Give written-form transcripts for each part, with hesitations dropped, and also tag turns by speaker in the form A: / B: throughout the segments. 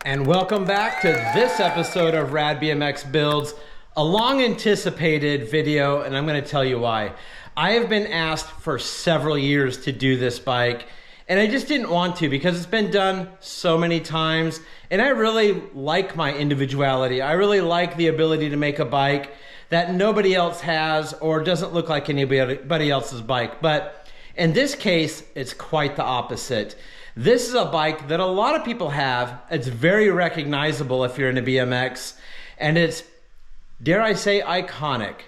A: And welcome back to this episode of RADBMX Builds, a long anticipated video, and I'm going to tell you why. I have been asked for several years to do this bike, and I just didn't want to because it's been done so many times, and I really like my individuality. I really like the ability to make a bike that nobody else has or doesn't look like anybody else's bike. But in this case, it's quite the opposite. This is a bike that a lot of people have. It's very recognizable if you're into BMX, and it's, dare I say, iconic.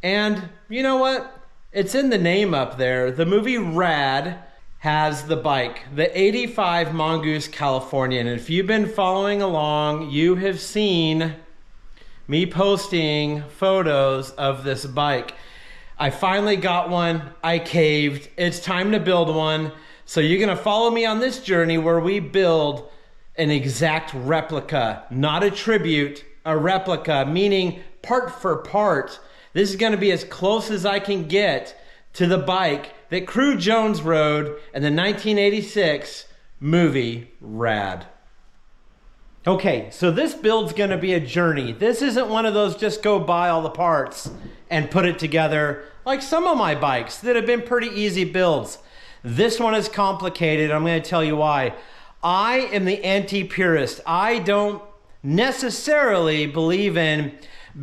A: And you know what? It's in the name up there. The movie RAD has the bike, the 85 Mongoose Californian. And if you've been following along, you have seen me posting photos of this bike. I finally got one. I caved. It's time to build one. So you're gonna follow me on this journey where we build an exact replica, not a tribute, a replica, meaning part for part. This is gonna be as close as I can get to the bike that Crew Jones rode in the 1986 movie RAD. Okay, so this build's gonna be a journey. This isn't one of those just go buy all the parts and put it together like some of my bikes that have been pretty easy builds. This one is complicated. I'm going to tell you why. I am the anti-purist. I don't necessarily believe in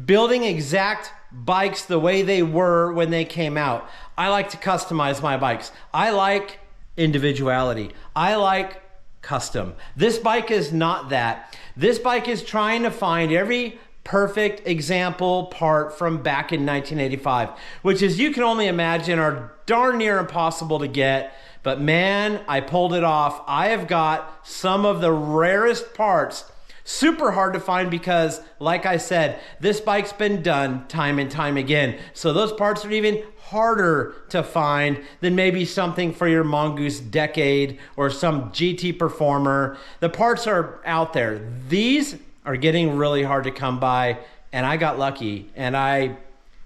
A: building exact bikes the way they were when they came out. I like to customize my bikes. I like individuality. I like custom. This bike is not that. This bike is trying to find every perfect example part from back in 1985, which, as you can only imagine, are darn near impossible to get. But man, I pulled it off. I have got some of the rarest parts, super hard to find because, like I said, this bike's been done time and time again. So those parts are even harder to find than maybe something for your Mongoose Decade or some GT Performer. The parts are out there. These are getting really hard to come by, and I got lucky, and I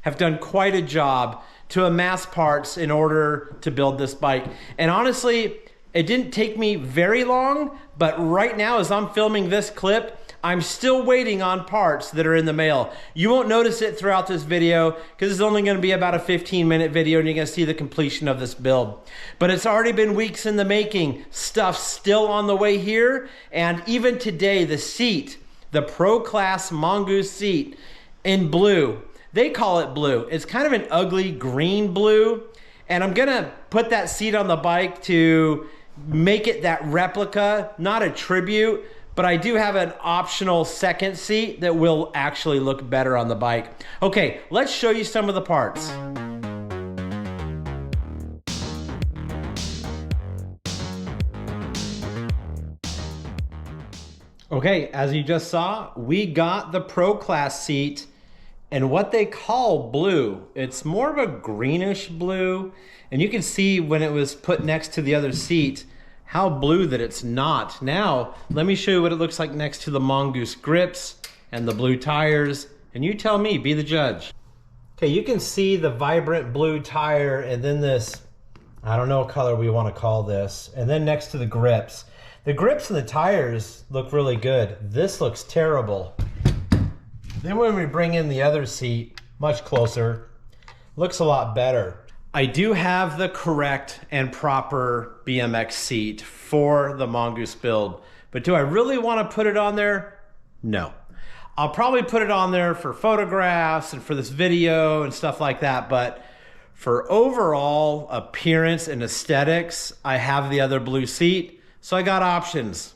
A: have done quite a job to amass parts in order to build this bike. And honestly, it didn't take me very long, but right now as I'm filming this clip, I'm still waiting on parts that are in the mail. You won't notice it throughout this video because it's only going to be about a 15-minute video and you're going to see the completion of this build. But it's already been weeks in the making. Stuff's still on the way here, and even today, the seat, the Pro Class Mongoose seat in blue. They call it blue. It's kind of an ugly green blue. And I'm gonna put that seat on the bike to make it that replica, not a tribute, but I do have an optional second seat that will actually look better on the bike. Okay, let's show you some of the parts. Okay, as you just saw, we got the Pro Class seat and what they call blue. It's more of a greenish blue, and you can see when it was put next to the other seat how blue that it's not. Now, let me show you what it looks like next to the Mongoose grips and the blue tires, and you tell me, be the judge. Okay, you can see the vibrant blue tire and then this, I don't know what color we want to call this, and then next to the grips. The grips and the tires look really good. This looks terrible. Then when we bring in the other seat, much closer, looks a lot better. I do have the correct and proper BMX seat for the Mongoose build, but do I really want to put it on there? No. I'll probably put it on there for photographs and for this video and stuff like that, but for overall appearance and aesthetics, I have the other blue seat. So I got options.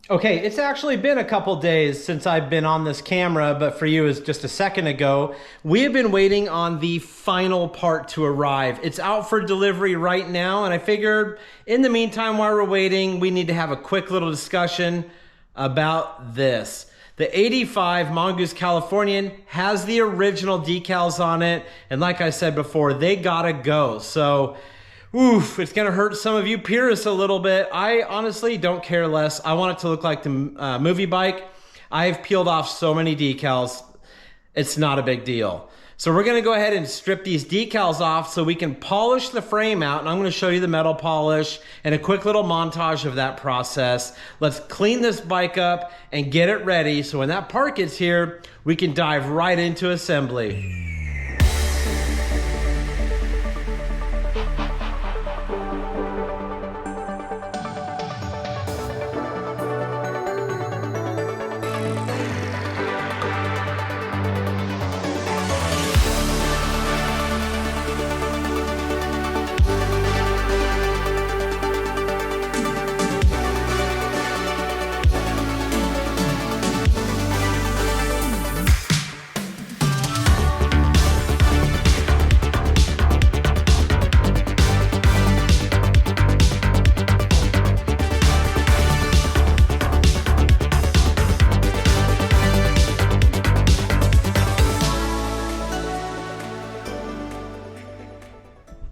A: Okay, it's actually been a couple days since I've been on this camera, but for you it's just a second ago. We have been waiting on the final part to arrive. It's out for delivery right now, and I figured in the meantime while we're waiting, we need to have a quick little discussion about this. The 85 Mongoose Californian has the original decals on it, and like I said before, they gotta go. So oof, it's gonna hurt some of you purists a little bit. I honestly don't care less. I want it to look like the movie bike. I've peeled off so many decals. It's not a big deal. So we're gonna go ahead and strip these decals off so we can polish the frame out, and I'm gonna show you the metal polish and a quick little montage of that process. Let's clean this bike up and get it ready so when that part gets here, we can dive right into assembly.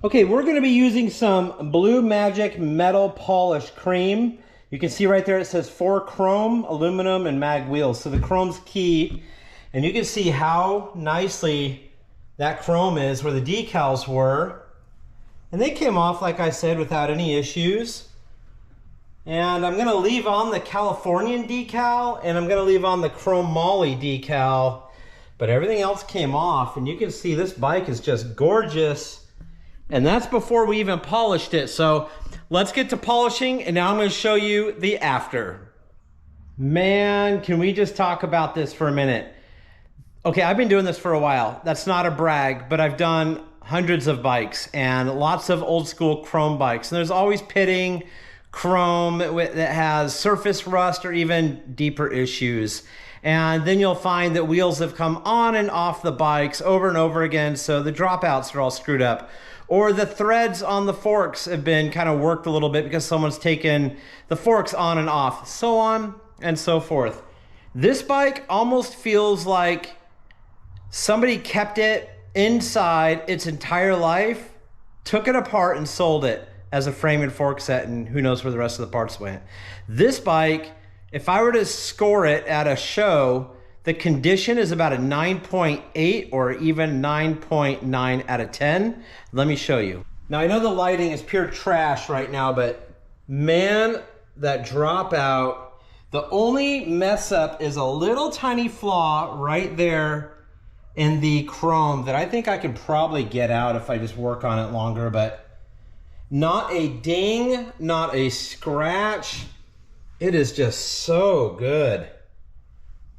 A: Okay, we're gonna be using some Blue Magic Metal Polish Cream. You can see right there it says 4 chrome, aluminum, and mag wheels. So the chrome's key, and you can see how nicely that chrome is where the decals were. And they came off, like I said, without any issues. And I'm gonna leave on the Californian decal, and I'm gonna leave on the Chrome Molly decal, but everything else came off, and you can see this bike is just gorgeous. And that's before we even polished it. So let's get to polishing, and now I'm going to show you the after. Man, can we just talk about this for a minute? Okay, I've been doing this for a while. That's not a brag, but I've done hundreds of bikes and lots of old school chrome bikes. And there's always pitting, chrome that has surface rust or even deeper issues. And then you'll find that wheels have come on and off the bikes over and over again, so the dropouts are all screwed up. Or the threads on the forks have been kind of worked a little bit because someone's taken the forks on and off, so on and so forth. This bike almost feels like somebody kept it inside its entire life, took it apart and sold it as a frame and fork set, and who knows where the rest of the parts went. This bike, if I were to score it at a show, the condition is about a 9.8 or even 9.9 out of 10. Let me show you. Now I know the lighting is pure trash right now, but man, that dropout, the only mess up is a little tiny flaw right there in the chrome that I think I can probably get out if I just work on it longer, but not a ding, not a scratch. It is just so good.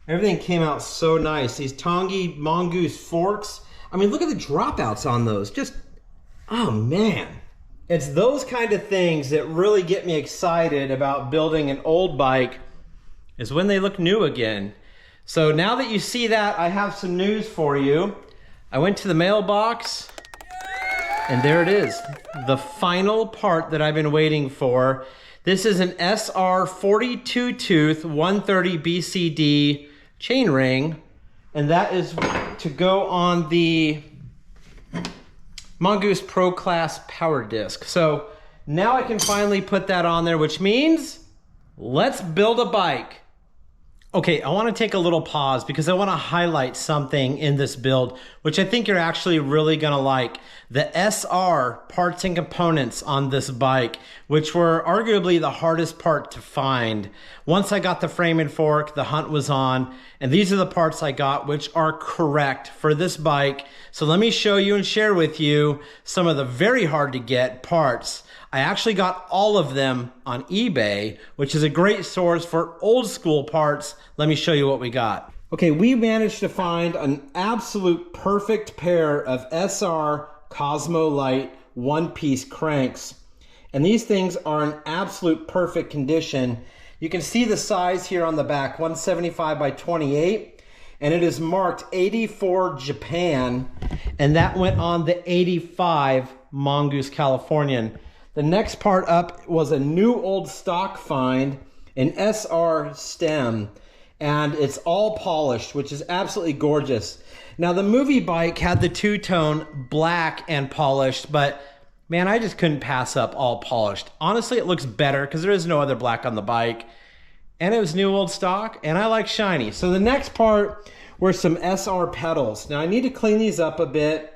A: Everything came out so nice. These Tongi Mongoose forks. I mean, look at the dropouts on those. Just, oh man. It's those kind of things that really get me excited about building an old bike, is when they look new again. So now that you see that, I have some news for you. I went to the mailbox, and there it is. The final part that I've been waiting for. This is an SR 42 tooth 130 BCD chain ring, and that is to go on the Mongoose Pro Class power disc. So now I can finally put that on there, which means let's build a bike. Okay, I want to take a little pause because I want to highlight something in this build, which I think you're actually really going to like. The SR parts and components on this bike, which were arguably the hardest part to find. Once I got the frame and fork, the hunt was on, and these are the parts I got, which are correct for this bike. So let me show you and share with you some of the very hard to get parts. I actually got all of them on eBay, which is a great source for old school parts. Let me show you what we got. Okay, we managed to find an absolute perfect pair of SR Cosmo Light one-piece cranks. And these things are in absolute perfect condition. You can see the size here on the back, 175 by 28, and it is marked 84 Japan, and that went on the 85 Mongoose Californian. The next part up was a new old stock find, an SR stem, and it's all polished, which is absolutely gorgeous. Now the movie bike had the two-tone black and polished, but man, I just couldn't pass up all polished. Honestly, it looks better because there is no other black on the bike, and it was new old stock, and I like shiny. So the next part were some SR pedals. Now I need to clean these up a bit.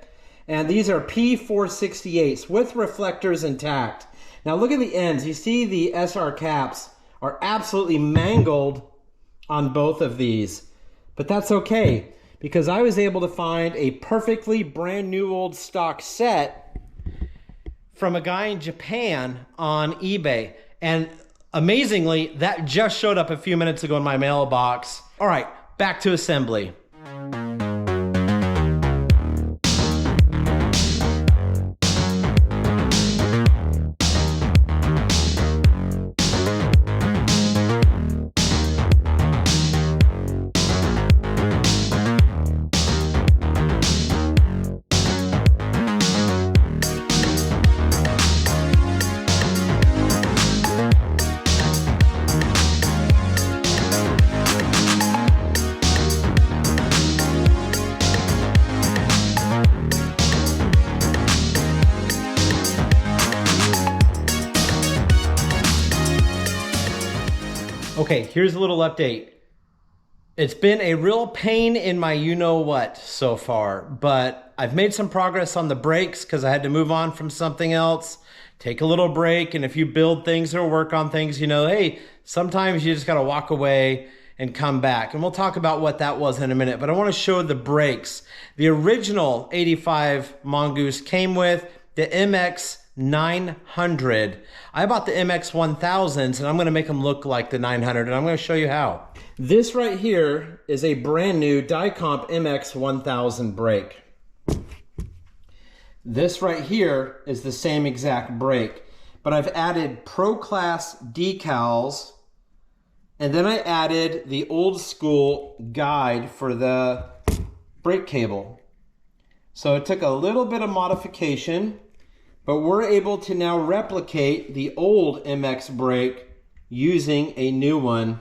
A: And these are P468s with reflectors intact. Now look at the ends. You see the SR caps are absolutely mangled on both of these. But that's okay, because I was able to find a perfectly brand new old stock set from a guy in Japan on eBay. And amazingly, that just showed up a few minutes ago in my mailbox. All right, back to assembly. Okay, here's a little update. It's been a real pain in my you-know-what so far, but I've made some progress on the brakes because I had to move on from something else, take a little break, and if you build things or work on things, you know, hey, sometimes you just gotta walk away and come back. And we'll talk about what that was in a minute, but I wanna show the brakes. The original 85 Mongoose came with the MX 900. I bought the MX 1000s and I'm going to make them look like the 900, and I'm going to show you how. This right here is a brand new Dicomp MX 1000 brake. This right here is the same exact brake, but I've added Pro Class decals, and then I added the old school guide for the brake cable. So it took a little bit of modification, but we're able to now replicate the old MX brake using a new one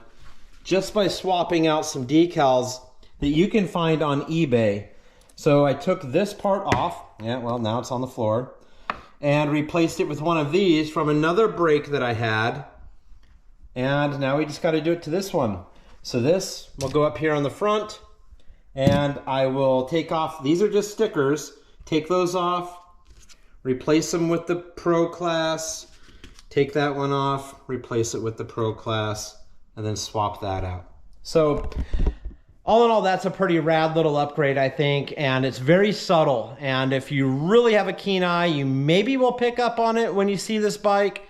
A: just by swapping out some decals that you can find on eBay. So I took this part off, yeah, well now it's on the floor, and replaced it with one of these from another brake that I had, and now we just got to do it to this one. So this will go up here on the front, and I will take off, these are just stickers, take those off, replace them with the Pro Class, take that one off, replace it with the Pro Class, and then swap that out. So all in all, that's a pretty rad little upgrade, I think, and it's very subtle. And if you really have a keen eye, you maybe will pick up on it when you see this bike.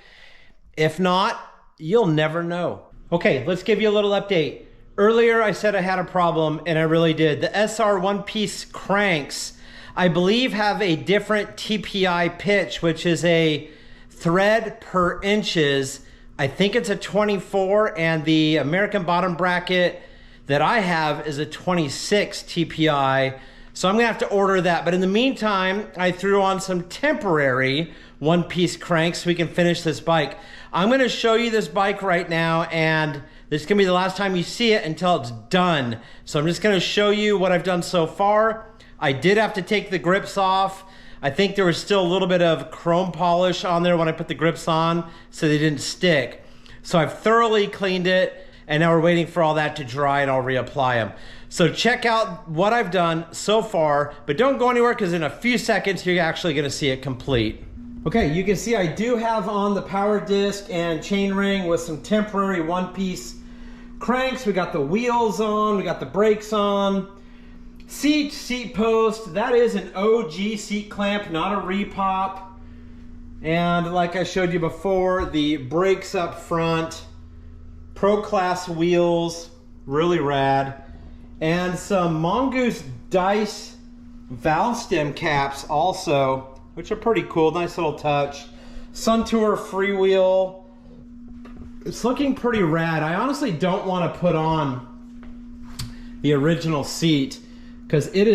A: If not, you'll never know. Okay, let's give you a little update. Earlier, I said I had a problem, and I really did. The SR one-piece cranks, I believe, have a different TPI pitch, which is a thread per inches. I think it's a 24, and the American bottom bracket that I have is a 26 TPI. So I'm gonna have to order that. But in the meantime, I threw on some temporary one-piece cranks so we can finish this bike. I'm gonna show you this bike right now, and this is gonna be the last time you see it until it's done. So I'm just gonna show you what I've done so far. I did have to take the grips off. I think there was still a little bit of chrome polish on there when I put the grips on, so they didn't stick. So I've thoroughly cleaned it, and now we're waiting for all that to dry and I'll reapply them. So check out what I've done so far, but don't go anywhere because in a few seconds you're actually gonna see it complete. Okay, you can see I do have on the power disc and chain ring with some temporary one-piece cranks. We got the wheels on, we got the brakes on. Seat post, that is an OG seat clamp, not a repop. And like I showed you before, the brakes up front, Pro Class wheels, really rad. And some Mongoose Dice valve stem caps also, which are pretty cool, nice little touch. Suntour freewheel, It's looking pretty rad. I honestly don't want to put on the original seat because it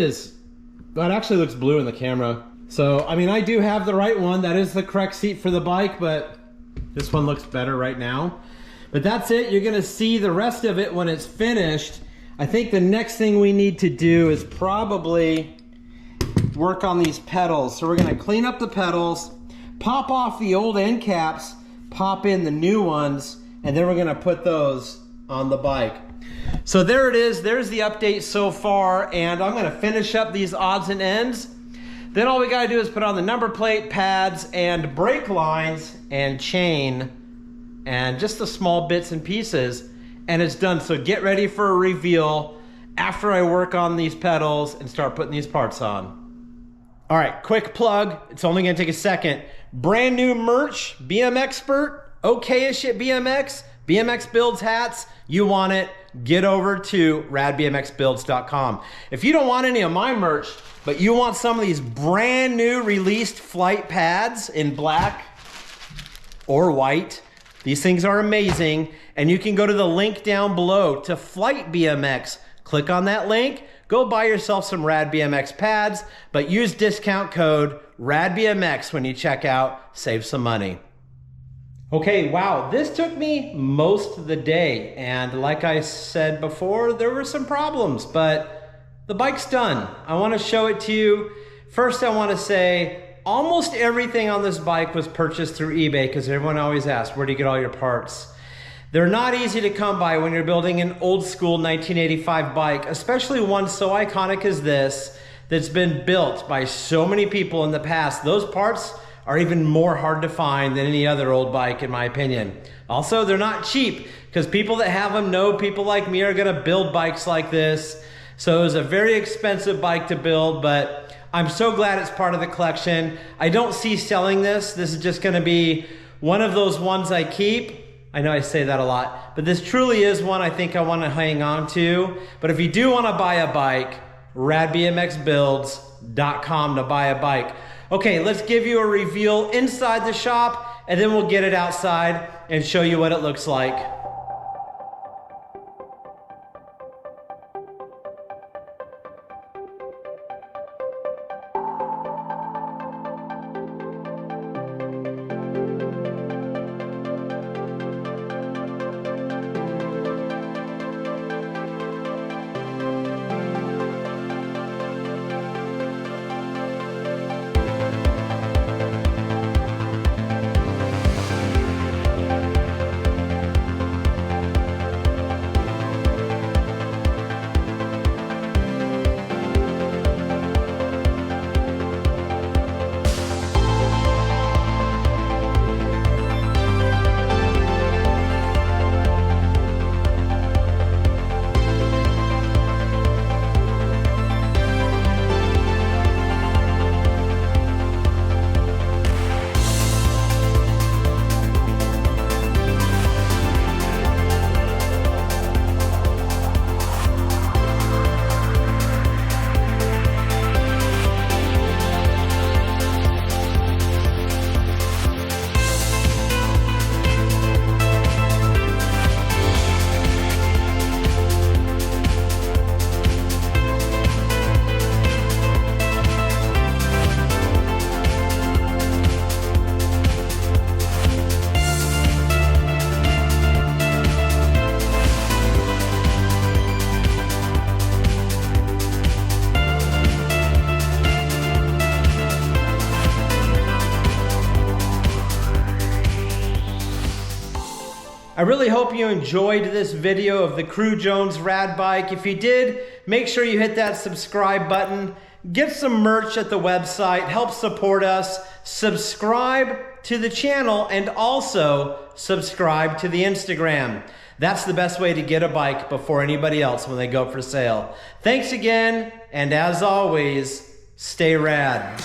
A: actually looks blue in the camera. So, I mean, I do have the right one. That is the correct seat for the bike, but this one looks better right now. But that's it. You're gonna see the rest of it when it's finished. I think the next thing we need to do is probably work on these pedals. So we're gonna clean up the pedals, pop off the old end caps, pop in the new ones, and then we're gonna put those on the bike. So there it is. There's the update so far, and I'm gonna finish up these odds and ends. Then all we gotta do is put on the number plate, pads, and brake lines, and chain, and just the small bits and pieces, and it's done. So get ready for a reveal after I work on these pedals and start putting these parts on. All right, quick plug. It's only gonna take a second. Brand new merch, BMXpert, okay-ish at BMX, BMX Builds hats. You want it, get over to RADBMXBUILDS.com. If you don't want any of my merch, but you want some of these brand new released flight pads in black or white, these things are amazing. And you can go to the link down below to Flight BMX. Click on that link, go buy yourself some RADBMX pads, but use discount code RADBMX when you check out, save some money. Okay, wow, this took me most of the day. And like I said before, there were some problems, but the bike's done. I want to show it to you. First, I want to say almost everything on this bike was purchased through eBay because everyone always asks, where do you get all your parts? They're not easy to come by when you're building an old school 1985 bike, especially one so iconic as this that's been built by so many people in the past. Those parts are even more hard to find than any other old bike, in my opinion. Also, they're not cheap because people that have them know people like me are gonna build bikes like this. So it was a very expensive bike to build, but I'm so glad it's part of the collection. I don't see selling this. This is just gonna be one of those ones I keep. I know I say that a lot, but this truly is one I think I wanna hang on to. But if you do wanna buy a bike, RADBMXBUILDS.com to buy a bike. Okay, let's give you a reveal inside the shop, and then we'll get it outside and show you what it looks like. I really hope you enjoyed this video of the Crew Jones Rad bike. If you did, make sure you hit that subscribe button. Get some merch at the website, help support us, subscribe to the channel, and also subscribe to the Instagram. That's the best way to get a bike before anybody else when they go for sale. Thanks again, and as always, stay rad.